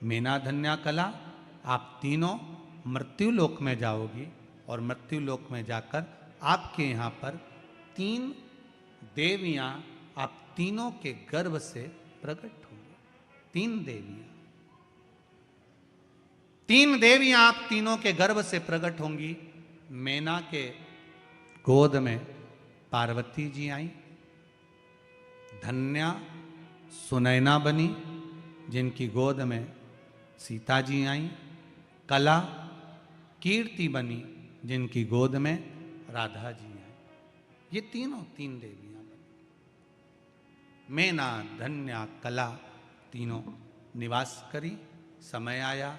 मेना धन्या कला, आप तीनों मृत्यु लोक में जाओगी और मृत्यु लोक में जाकर आपके यहाँ पर 3 देवियाँ आप तीनों के गर्भ से प्रकट होंगी। 3 देवियाँ, 3 देवियाँ आप तीनों के गर्भ से प्रकट होंगी। मेना के गोद में पार्वती जी आई, धन्या सुनैना बनी जिनकी गोद में सीता जी आई, कला कीर्ति बनी जिनकी गोद में राधा जी आई। ये तीनों 3 देवियां बनी। मेना धन्या कला तीनों निवास करी। समय आया,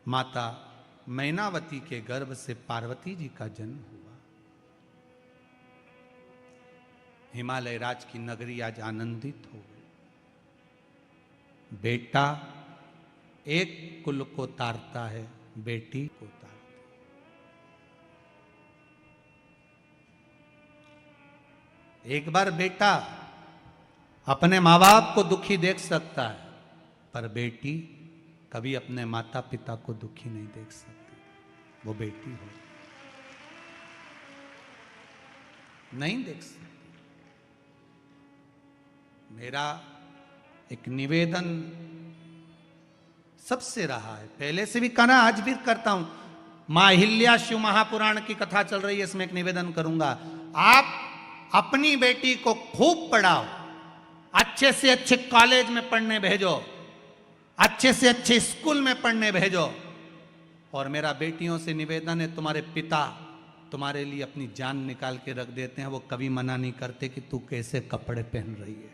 माता मैनावती के गर्भ से पार्वती जी का जन्म हुआ। हिमालय राज की नगरी आज आनंदित हो गई। बेटा एक कुल को तारता है, बेटी को तारती। एक बार बेटा अपने माँ बाप को दुखी देख सकता है, पर बेटी कभी अपने माता पिता को दुखी नहीं देख सकती। वो बेटी हो नहीं देख सकती। मेरा एक निवेदन सबसे रहा है, पहले से भी करना, आज भी करता हूं। मां अहिल्या शिव महापुराण की कथा चल रही है, इसमें एक निवेदन करूंगा। आप अपनी बेटी को खूब पढ़ाओ, अच्छे से अच्छे कॉलेज में पढ़ने भेजो, अच्छे से अच्छे स्कूल में पढ़ने भेजो। और मेरा बेटियों से निवेदन है, तुम्हारे पिता तुम्हारे लिए अपनी जान निकाल के रख देते हैं, वो कभी मना नहीं करते कि तू कैसे कपड़े पहन रही है।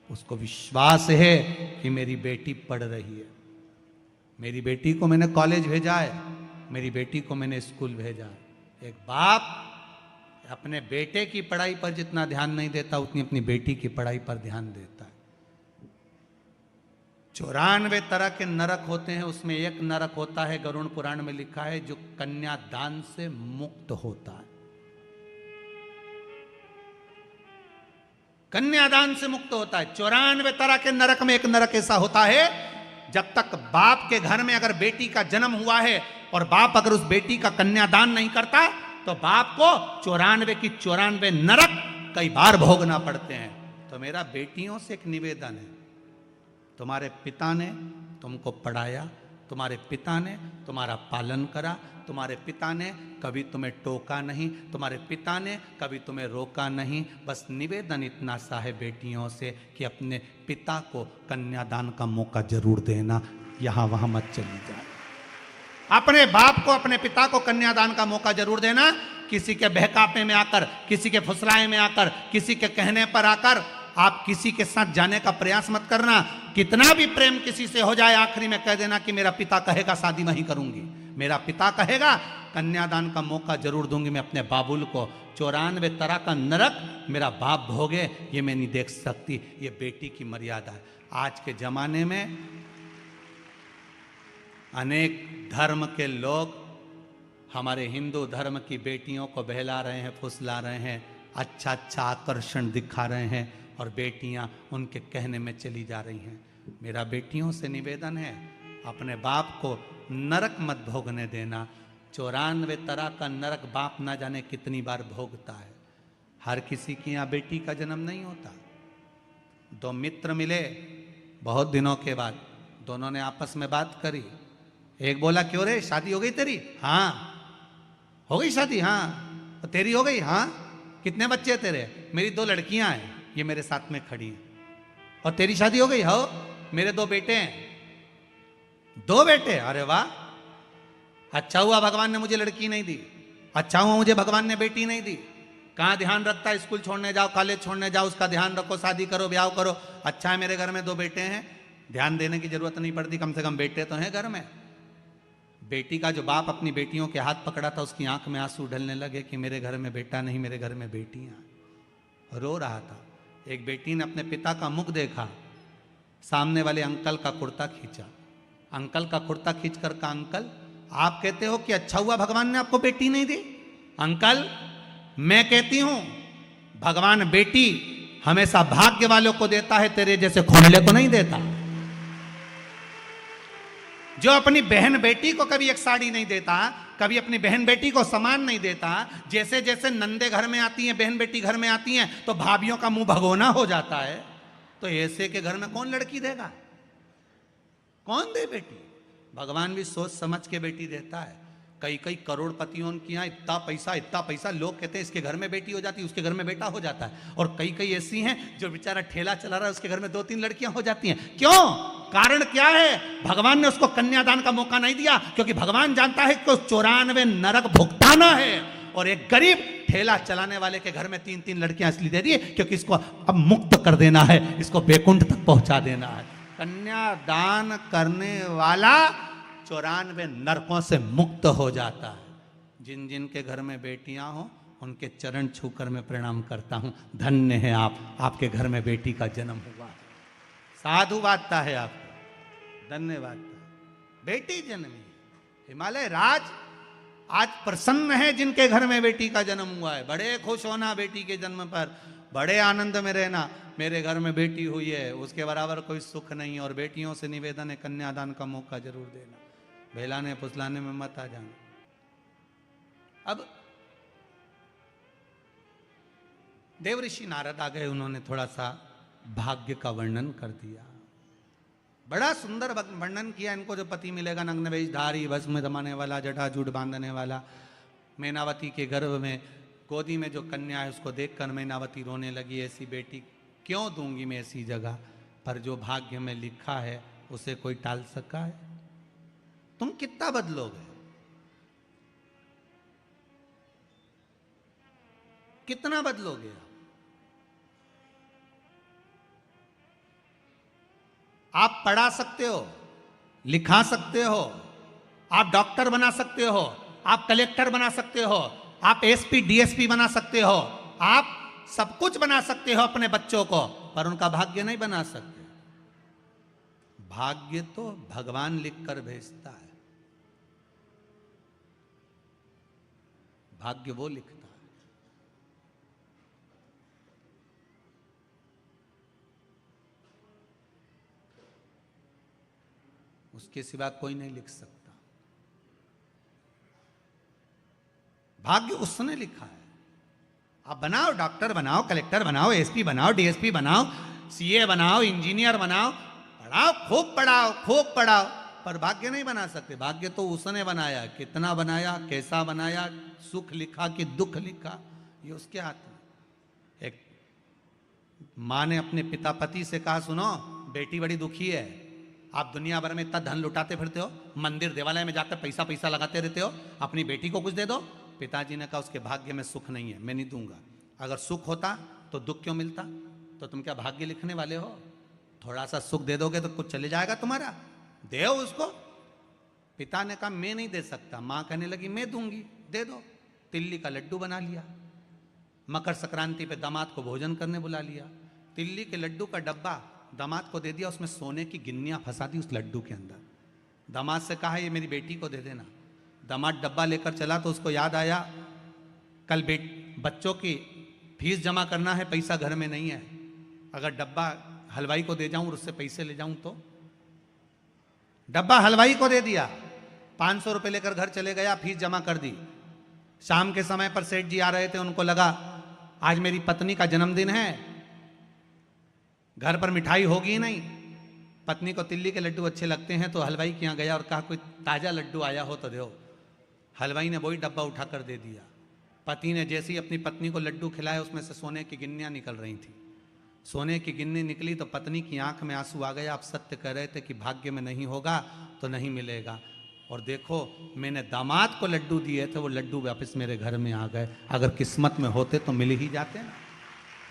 उसको विश्वास है कि मेरी बेटी पढ़ रही है। मेरी बेटी को मैंने कॉलेज भेजा है, मेरी बेटी को मैंने स्कूल भेजा है। एक बाप अपने बेटे की पढ़ाई पर जितना ध्यान नहीं देता, उतनी अपनी बेटी की पढ़ाई पर ध्यान देता है। 94 तरह के नरक होते हैं, उसमें एक नरक होता है, गरुड़ पुराण में लिखा है, जो कन्यादान से मुक्त होता है। कन्यादान से मुक्त होता है। 94 तरह के नरक में एक नरक ऐसा होता है, जब तक बाप के घर में अगर बेटी का जन्म हुआ है और बाप अगर उस बेटी का कन्यादान नहीं करता, तो बाप को 94 की 94 नरक कई बार भोगना पड़ते हैं। तो मेरा बेटियों से एक निवेदन है, तुम्हारे पिता ने तुमको पढ़ाया, तुम्हारे पिता ने तुम्हारा पालन करा, तुम्हारे पिता ने कभी तुम्हें टोका नहीं, तुम्हारे पिता ने कभी तुम्हें रोका नहीं। बस निवेदन इतना सा है बेटियों से कि अपने पिता को कन्यादान का मौका जरूर देना, यहां वहां मत चली जाए। अपने बाप को, अपने पिता को कन्यादान का मौका जरूर देना। किसी के बहकावे में आकर, किसी के फुसलाए में आकर, किसी के कहने पर आकर आप किसी के साथ जाने का प्रयास मत करना। कितना भी प्रेम किसी से हो जाए, आखिरी में कह देना कि मेरा पिता कहेगा शादी मैं ही करूंगी, मेरा पिता कहेगा कन्यादान का मौका जरूर दूंगी मैं अपने बाबुल को। 94 तरह का नरक मेरा बाप भोगे, ये मैं नहीं देख सकती। ये बेटी की मर्यादा है। आज के जमाने में अनेक धर्म के लोग हमारे हिंदू धर्म की बेटियों को बहला रहे हैं, फुसला रहे हैं, अच्छा अच्छा आकर्षण दिखा रहे हैं, और बेटियां उनके कहने में चली जा रही हैं। मेरा बेटियों से निवेदन है, अपने बाप को नरक मत भोगने देना। 94 तरह का नरक बाप ना जाने कितनी बार भोगता है। हर किसी की यहाँ बेटी का जन्म नहीं होता। 2 मित्र मिले बहुत दिनों के बाद, दोनों ने आपस में बात करी। एक बोला, क्यों रे शादी हो गई तेरी? हाँ। हो गई शादी? हाँ। तेरी हो गई? हाँ। कितने बच्चे तेरे? मेरी 2 लड़कियां हैं, ये मेरे साथ में खड़ी हैं। और तेरी शादी हो गई? हो, मेरे 2 बेटे हैं। 2 बेटे? अरे वाह, अच्छा हुआ भगवान ने मुझे लड़की नहीं दी, अच्छा हुआ मुझे भगवान ने बेटी नहीं दी। कहाँ ध्यान रखता है, स्कूल छोड़ने जाओ, कॉलेज छोड़ने जाओ, उसका ध्यान रखो, शादी करो, ब्याह करो। अच्छा है मेरे घर में 2 बेटे हैं, ध्यान देने की जरूरत नहीं पड़ती, कम से कम बेटे तो हैं घर में। बेटी का जो बाप अपनी बेटियों के हाथ पकड़ा था, उसकी आंख में आंसू ढलने लगे कि मेरे घर में बेटा नहीं, मेरे घर में बेटियां। रो रहा था। एक बेटी ने अपने पिता का मुख देखा, सामने वाले अंकल का कुर्ता खींचा। अंकल का कुर्ता खींच कर कहा, अंकल आप कहते हो कि अच्छा हुआ भगवान ने आपको बेटी नहीं दी? अंकल मैं कहती हूं भगवान बेटी हमेशा भाग्य वालों को देता है, तेरे जैसे खोलने को नहीं देता। जो अपनी बहन बेटी को कभी एक साड़ी नहीं देता, कभी अपनी बहन बेटी को सामान नहीं देता, जैसे जैसे नंदे घर में आती हैं, बहन बेटी घर में आती हैं, तो भाभियों का मुंह भगोना हो जाता है, तो ऐसे के घर में कौन लड़की देगा? कौन दे बेटी? भगवान भी सोच समझ के बेटी देता है। कई कई करोड़पतियों के यहाँ इतना पैसा, लोग कहते हैं इसके घर में बेटी हो जाती है, उसके घर में बेटा हो जाता है। और कई कई ऐसी हैं जो बेचारा ठेला चला रहा है, उसके घर में 2-3 लड़कियां हो जाती हैं। क्यों? कारण क्या है? भगवान ने उसको कन्यादान का मौका नहीं दिया, क्योंकि भगवान जानता है कि 94 नरक भुगताना है। और एक गरीब ठेला चलाने वाले के घर में 3-3 लड़कियां इसलिए दे दी क्योंकि इसको अब मुक्त कर देना है, इसको बैकुंठ तक पहुंचा देना है। कन्यादान करने वाला 94 नरकों से मुक्त हो जाता है। जिन जिन के घर में बेटियां हो उनके चरण छूकर मैं प्रणाम करता हूं। धन्य है आप, आपके घर में बेटी का जन्म हुआ। साधु वादता है आपको, धन्यवाद। बेटी जन्मी, हिमालय राज आज प्रसन्न है जिनके घर में बेटी का जन्म हुआ है। बड़े खुश होना बेटी के जन्म पर, बड़े आनंद में रहना। मेरे घर में बेटी हुई है, उसके बराबर कोई सुख नहीं। और बेटियों से निवेदन है, कन्यादान का मौका जरूर देना, बहलाने फुसलाने में मत आ जाना। अब देवऋषि नारद आ गए, उन्होंने थोड़ा सा भाग्य का वर्णन कर दिया। बड़ा सुंदर वर्णन किया। इनको जो पति मिलेगा, नग्न वेशधारी, भस्म दमाने वाला, जटाजूट बांधने वाला, मैनावती के गर्भ में गोदी में जो कन्या है उसको देखकर मैनावती रोने लगी, ऐसी बेटी क्यों दूंगी मैं ऐसी जगह पर? जो भाग्य में लिखा है उसे कोई टाल सका है? तुम कितना बदलोगे? कितना बदलोगे? आप पढ़ा सकते हो, लिखा सकते हो, आप डॉक्टर बना सकते हो, आप कलेक्टर बना सकते हो, आप एसपी डीएसपी बना सकते हो, आप सब कुछ बना सकते हो अपने बच्चों को, पर उनका भाग्य नहीं बना सकते। भाग्य तो भगवान लिखकर भेजता है, भाग्य वो लिखता है। उसके सिवा कोई नहीं लिख सकता। भाग्य उसने लिखा है। आप बनाओ, डॉक्टर बनाओ, कलेक्टर बनाओ, एसपी बनाओ, डीएसपी बनाओ, सीए बनाओ, इंजीनियर बनाओ, पढ़ाओ, खूब पढ़ाओ, खूब पढ़ाओ, पर भाग्य नहीं बना सकते। भाग्य तो उसने बनाया। कितना बनाया, कैसा बनाया, सुख लिखा कि दुख लिखा, ये उसके हाथ में। एक माँ ने अपने पिता पति से कहा, सुनो बेटी बड़ी दुखी है, आप दुनिया भर में इतना धन लुटाते फिरते हो, मंदिर देवालय में जाकर पैसा पैसा लगाते रहते हो, अपनी बेटी को कुछ दे दो। पिताजी ने कहा, उसके भाग्य में सुख नहीं है, मैं नहीं दूंगा। अगर सुख होता तो दुख क्यों मिलता? तो तुम क्या भाग्य लिखने वाले हो? थोड़ा सा सुख दे दोगे तो कुछ चले जाएगा तुम्हारा, दे उसको। पिता ने कहा, मैं नहीं दे सकता। माँ कहने लगी, मैं दूंगी, दे दो। तिल्ली का लड्डू बना लिया। मकर संक्रांति पे दामाद को भोजन करने बुला लिया। तिल्ली के लड्डू का डब्बा दामाद को दे दिया, उसमें सोने की गिन्नियां फंसा दी उस लड्डू के अंदर। दामाद से कहा, ये मेरी बेटी को दे देना। दामाद डब्बा लेकर चला तो उसको याद आया, कल बच्चों की फीस जमा करना है, पैसा घर में नहीं है। अगर डब्बा हलवाई को दे जाऊं और उससे पैसे ले जाऊं तो? डब्बा हलवाई को दे दिया, 500 रुपए लेकर घर चले गया, फीस जमा कर दी। शाम के समय पर सेठ जी आ रहे थे, उनको लगा आज मेरी पत्नी का जन्मदिन है, घर पर मिठाई होगी नहीं। पत्नी को तिल्ली के लड्डू अच्छे लगते हैं तो हलवाई के यहाँ गया और कहा, कोई ताजा लड्डू आया हो तो दो। हलवाई ने वही डब्बा उठाकर दे दिया। पति ने जैसे ही अपनी पत्नी को लड्डू खिलाया, उसमें से सोने की गिन्नियां निकल रही थी। सोने की गिन्नी निकली तो पत्नी की आंख में आंसू आ गए। आप सत्य कह रहे थे कि भाग्य में नहीं होगा तो नहीं मिलेगा, और देखो मैंने दामाद को लड्डू दिए थे, वो लड्डू वापस मेरे घर में आ गए। अगर किस्मत में होते तो मिल ही जाते ना।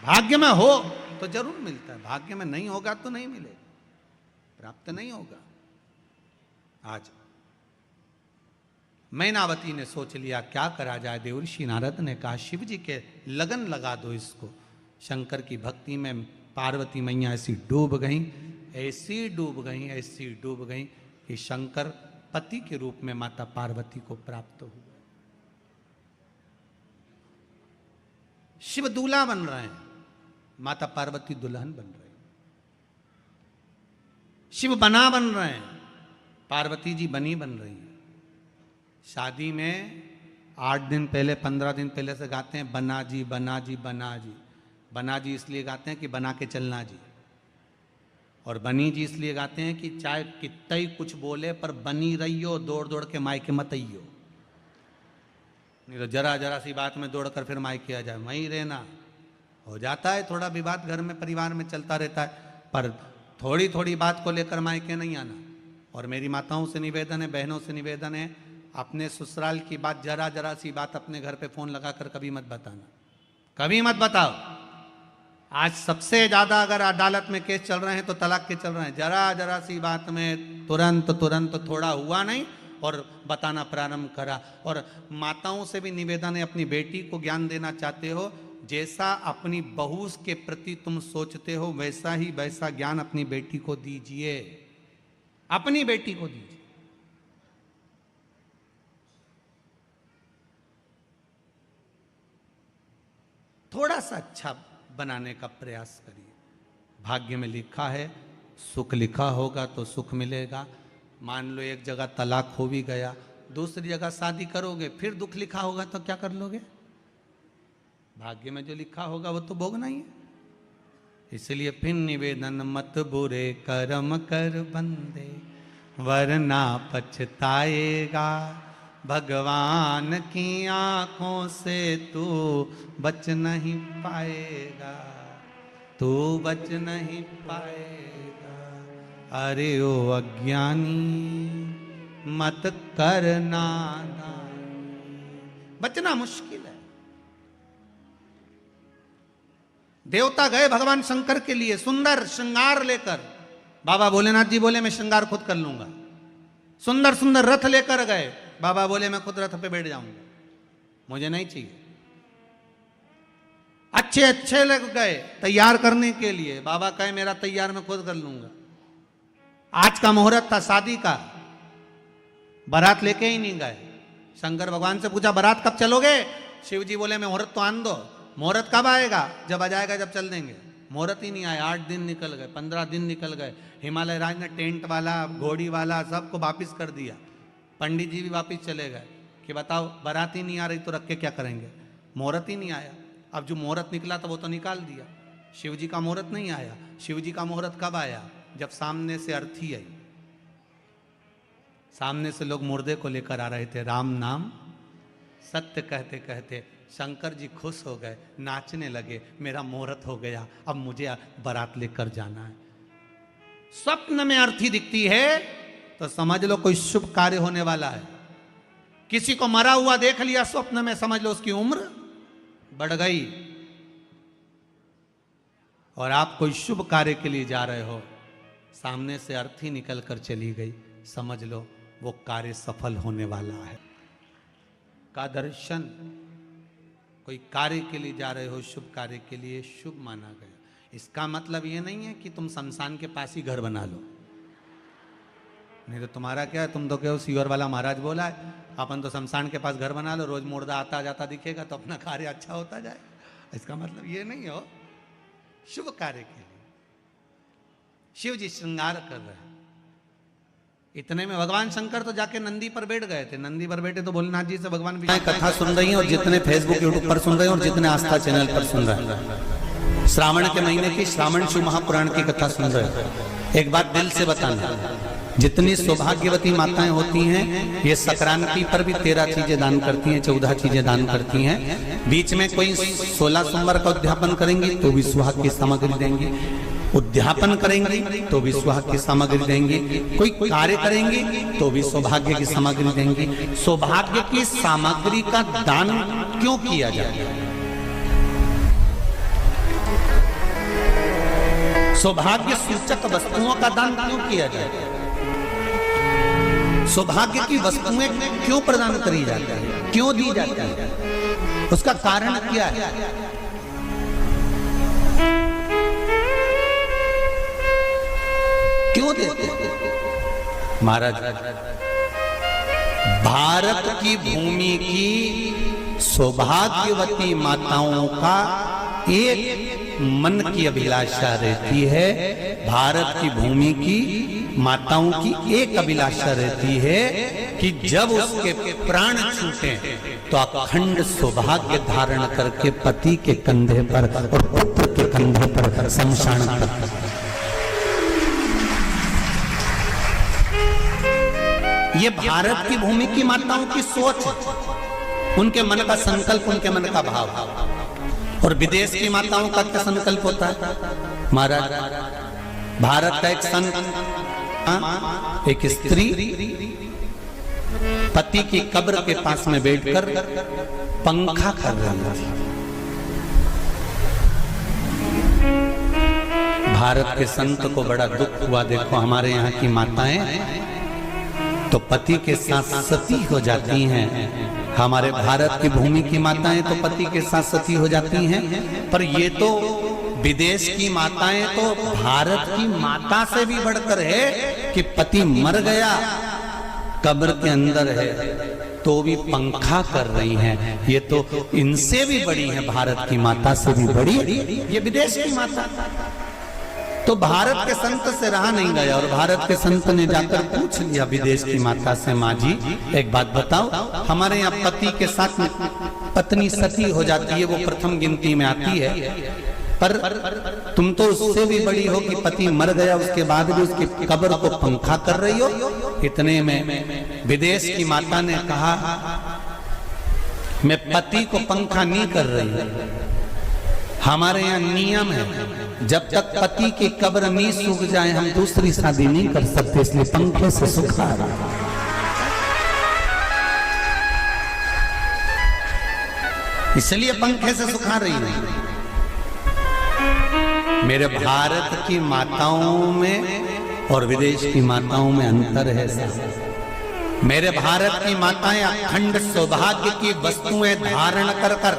भाग्य में हो तो जरूर मिलता है, भाग्य में नहीं होगा तो नहीं मिलेगा, प्राप्त नहीं होगा। आज मैनावती ने सोच लिया क्या करा जाए। देवऋषि नारद ने कहा, शिव जी के लगन लगा दो इसको। शंकर की भक्ति में पार्वती मैया ऐसी डूब गई, ऐसी डूब गई, ऐसी डूब गई कि शंकर पति के रूप में माता पार्वती को प्राप्त हुए। शिव दूल्हा बन रहे हैं, माता पार्वती दुल्हन बन रही। शिव बना बन रहे हैं, पार्वती जी बनी बन रही हैं। शादी में 8 दिन पहले 15 दिन पहले से गाते हैं बना जी बना जी बना जी। बना जी इसलिए गाते हैं कि बना के चलना जी, और बनी जी इसलिए गाते हैं कि चाहे कितना ही कुछ बोले पर बनी रहियो, दौड़ दौड़ के मायके मत आइयो। नहीं तो जरा जरा सी बात में दौड़कर फिर मायके आ जाए, वहीं रहना। हो जाता है थोड़ा विवाद घर में परिवार में चलता रहता है, पर थोड़ी थोड़ी बात को लेकर मायके नहीं आना। और मेरी माताओं से निवेदन है, बहनों से निवेदन है, अपने ससुराल की बात जरा जरा सी बात अपने घर पे फोन लगाकर कभी मत बताना, कभी मत बताओ। आज सबसे ज्यादा अगर अदालत में केस चल रहे हैं तो तलाक के चल रहे हैं। जरा जरा सी बात में तुरंत थोड़ा हुआ नहीं और बताना प्रारंभ करा। और माताओं से भी निवेदन है, अपनी बेटी को ज्ञान देना चाहते हो, जैसा अपनी बहू के प्रति तुम सोचते हो वैसा ज्ञान अपनी बेटी को दीजिए, अपनी बेटी को दीजिए। थोड़ा सा अच्छा बनाने का प्रयास करिए। भाग्य में लिखा है, सुख लिखा होगा तो सुख मिलेगा। मान लो एक जगह तलाक हो भी गया, दूसरी जगह शादी करोगे, फिर दुख लिखा होगा तो क्या कर लोगे? भाग्य में जो लिखा होगा वो तो भोगना ही है। इसलिए फिर निवेदन, मत बुरे कर्म कर बंदे वरना पछताएगा। भगवान की आंखों से तू बच नहीं पाएगा, तू बच नहीं पाएगा। अरे ओ अज्ञानी मत करना, बचना मुश्किल है। देवता गए भगवान शंकर के लिए सुंदर श्रृंगार लेकर। बाबा भोलेनाथ जी बोले मैं श्रृंगार खुद कर लूंगा। सुंदर सुंदर रथ लेकर गए, बाबा बोले मैं खुद रथ पे बैठ जाऊंगा, मुझे नहीं चाहिए। अच्छे अच्छे लोग गए तैयार करने के लिए, बाबा कहे मेरा तैयार मैं खुद कर लूंगा। आज का मुहूर्त था शादी का, बारात लेके ही नहीं गए। शंकर भगवान से पूछा बारात कब चलोगे? शिव जी बोले मैं मुहूर्त तो आन दो। मुहूर्त कब आएगा? जब आ जाएगा जब चल देंगे। मुहूर्त ही नहीं आया, 8 दिन निकल गए, 15 दिन निकल गए। हिमालय राज ने टेंट वाला घोड़ी वाला सबको वापिस कर दिया। पंडित जी भी वापिस चले गए कि बताओ बारात ही नहीं आ रही तो रख के क्या करेंगे? मुहूर्त ही नहीं आया। अब जो मुहूर्त निकला था वो तो निकाल दिया। शिव जी का मुहूर्त नहीं आया। शिव जी का मुहूर्त कब आया? जब सामने से अर्थी आई, सामने से लोग मुर्दे को लेकर आ रहे थे। राम नाम सत्य कहते कहते शंकर जी खुश हो गए, नाचने लगे, मेरा मुहूर्त हो गया, अब मुझे बारात लेकर जाना है। स्वप्न में अर्थी दिखती है तो समझ लो कोई शुभ कार्य होने वाला है। किसी को मरा हुआ देख लिया स्वप्न में, समझ लो उसकी उम्र बढ़ गई। और आप कोई शुभ कार्य के लिए जा रहे हो, सामने से अर्थी निकल कर चली गई, समझ लो वो कार्य सफल होने वाला है। का दर्शन, कोई कार्य के लिए जा रहे हो, शुभ कार्य के लिए, शुभ माना गया। इसका मतलब ये नहीं है कि तुम शमशान के पास ही घर बना लो। नहीं तो तुम्हारा क्या है, तुम तो क्या सीवर वाला महाराज बोला है, अपन तो शमशान के पास घर बना लो, रोज मुर्दा आता जाता दिखेगा तो अपना कार्य अच्छा होता जाएगा। इसका मतलब ये नहीं हो। शुभ कार्य के लिए शिव जी श्रृंगार कर रहे हैं। इतने में भगवान शंकर तो जाके नंदी पर बैठ गए थे। नंदी पर बैठे तो भोलेनाथ जी से भगवान कथा सुन रही हैं, और जितने फेसबुक यूट्यूब पर सुन रहे हैं और जितने आस्था चैनल पर सुन रहे हैं, श्रावण के महीने की श्रावण शिव महापुराण की कथा सुन रहे हैं। एक बात दिल से बताना, जितनी सौभाग्यवती माताएं होती हैं ये संक्रांति पर भी 13 चीजें दान करती हैं, 14 चीजें दान करती हैं। बीच में कोई 16 सोमवार का उद्यापन करेंगी तो भी सुहाग की सामग्री देंगी, उद्यापन करेंगे तो भी सुहाग की सामग्री देंगे, कोई कार्य करेंगे तो भी सौभाग्य की सामग्री देंगे। सौभाग्य की सामग्री का दान क्यों किया जाए? सौभाग्य सूचक वस्तुओं का दान क्यों किया जाए? सौभाग्य की वस्तुएं क्यों प्रदान करी जाती है, क्यों दी जाती है? उसका कारण क्या है? क्यों देते? महाराज, भारत की भूमि की सौभाग्यवती माताओं का एक मन की अभिलाषा रहती है, भारत की भूमि की माताओं की एक अभिलाषा रहती है कि जब उसके प्राण छूटे तो अखंड सौभाग्य धारण करके पति के कंधे पर और पुत्र के कंधे पर शमशान पर। ये भारत की भूमि की माताओं की सोच है, उनके मन का संकल्प, उनके मन का भाव। और विदेश की माताओं का क्या संकल्प होता है? महाराज, भारत का एक संत, एक स्त्री पति की कब्र के पास में बैठकर पंखा कर रही थी। भारत के संत को बड़ा दुख हुआ। देखो हमारे यहाँ की माताएं तो पति के साथ सती हो जाती हैं, हमारे भारत की भूमि की माताएं तो पति के साथ सती हो जाती हैं, पर ये तो विदेश की माताएं तो भारत की माता से भी बढ़कर है कि पति मर गया, कब्र के अंदर है, तो भी पंखा कर रही हैं। ये तो इनसे भी बड़ी है, भारत की माता से भी बड़ी ये विदेश की माता। तो भारत के संत से रहा नहीं गया और भारत के संत ने जाकर पूछ लिया विदेश की माता से, माँ जी एक बात बताओ, हमारे यहाँ पति के साथ पत्नी सती हो जाती है, वो प्रथम गिनती में आती है, पर तुम तो उससे भी बड़ी हो कि पति मर गया उसके बाद भी उसकी कब्र को पंखा कर रही हो। इतने में विदेश की माता ने कहा, मैं पति को पंखा नहीं कर रही, हमारे यहाँ नियम है जब तक पति की कब्र नहीं सूख जाए हम दूसरी शादी नहीं कर सकते, इसलिए पंखे से सुखा रहा। इसलिए पंखे से सुखा रही नहीं। मेरे भारत की माताओं में और विदेश की माताओं में अंतर है। मेरे भारत की माताएं अखंड सौभाग्य की वस्तुएं धारण कर कर